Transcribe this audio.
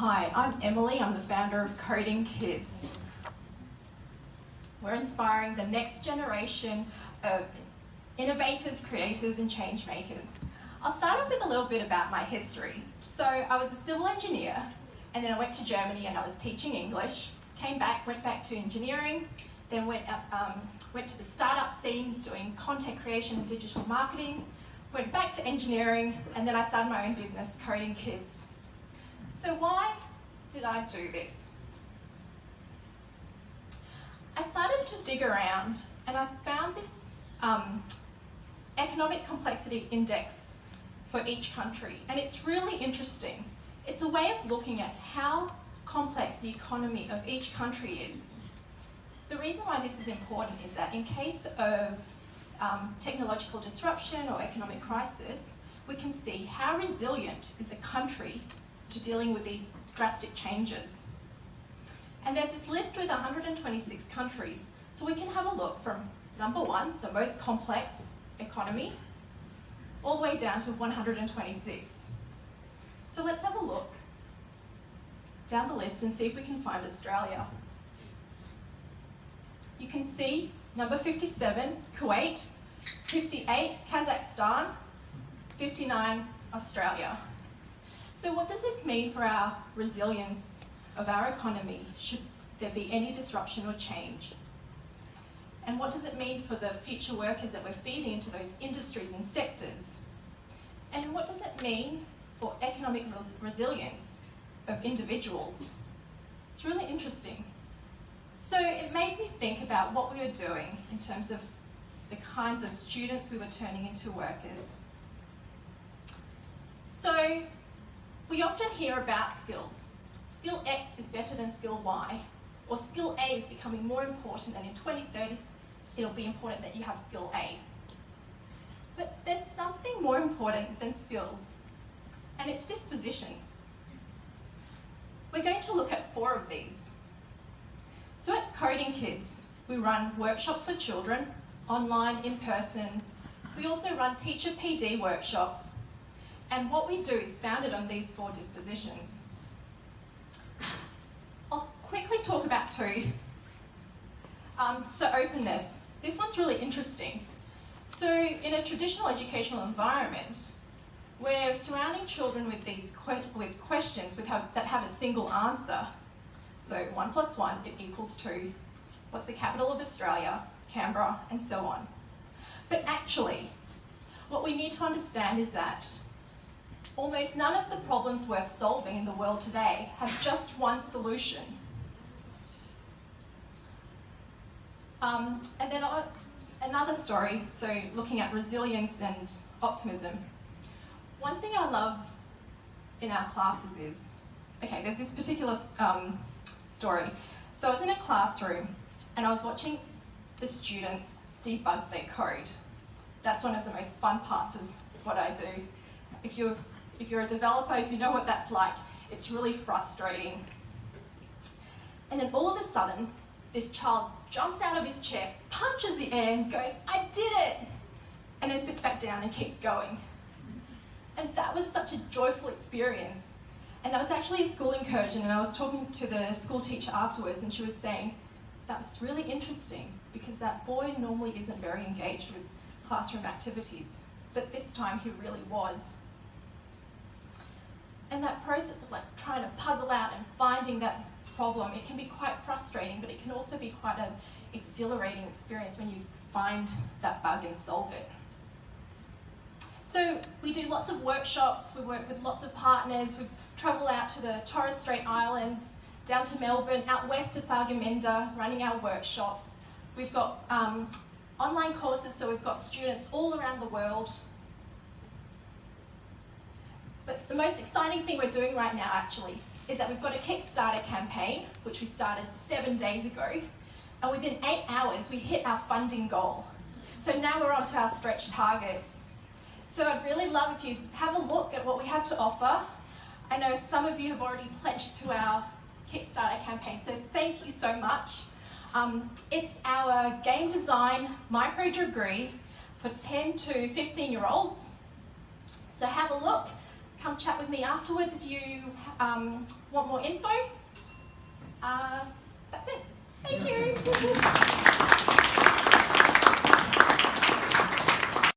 Hi, I'm Emily. I'm the founder of Coding Kids. We're inspiring the next generation of innovators, creators, and change makers. I'll start off with a little bit about my history. So I was a civil engineer, and then I went to Germany and I was teaching English, came back, went back to engineering, then went to the startup scene doing content creation and digital marketing, went back to engineering, and then I started my own business, Coding Kids. So why did I do this? I started to dig around and I found this economic complexity index for each country, and it's really interesting. It's a way of looking at how complex the economy of each country is. The reason why this is important is that in case of technological disruption or economic crisis, we can see how resilient is a country to dealing with these drastic changes. And there's this list with 126 countries, so we can have a look from number 1, the most complex economy, all the way down to 126. So let's have a look down the list and see if we can find Australia. You can see number 57, Kuwait, 58, Kazakhstan, 59, Australia. So what does this mean for our resilience of our economy should there be any disruption or change? And what does it mean for the future workers that we're feeding into those industries and sectors? And what does it mean for economic resilience of individuals? It's really interesting. So it made me think about what we were doing in terms of the kinds of students we were turning into workers. So we often hear about skills. Skill X is better than skill Y, or skill A is becoming more important, and in 2030 it'll be important that you have skill A. But there's something more important than skills, and it's dispositions. We're going to look at 4 of these. So at Coding Kids, we run workshops for children, online, in person. We also run teacher PD workshops, and what we do is founded on these 4 dispositions. I'll quickly talk about 2. So openness. This one's really interesting. So in a traditional educational environment, we're surrounding children with these questions that have a single answer. So 1 + 1, it equals 2. What's the capital of Australia? Canberra, and so on. But actually, what we need to understand is that almost none of the problems worth solving in the world today have just one solution. And then another story, so looking at resilience and optimism. One thing I love in our classes is, okay, there's this particular story. So I was in a classroom and I was watching the students debug their code. That's one of the most fun parts of what I do. If you're a developer, if you know what that's like, it's really frustrating. And then all of a sudden, this child jumps out of his chair, punches the air and goes, "I did it!" And then sits back down and keeps going. And that was such a joyful experience. And that was actually a school incursion, and I was talking to the school teacher afterwards, and she was saying, that's really interesting because that boy normally isn't very engaged with classroom activities, but this time he really was. And that process of trying to puzzle out and finding that problem, it can be quite frustrating, but it can also be quite an exhilarating experience when you find that bug and solve it. So we do lots of workshops, we work with lots of partners, we've travelled out to the Torres Strait Islands, down to Melbourne, out west to Thargomindah, running our workshops. We've got online courses, so we've got students all around the world. But the most exciting thing we're doing right now actually is that we've got a Kickstarter campaign, which we started 7 days ago, and within 8 hours we hit our funding goal. So now we're on to our stretch targets. So I'd really love if you have a look at what we have to offer. I know some of you have already pledged to our Kickstarter campaign, so thank you so much. It's our game design micro degree for 10 to 15-year-olds. So have a look, come chat with me afterwards if you want more info. That's it. Thank you.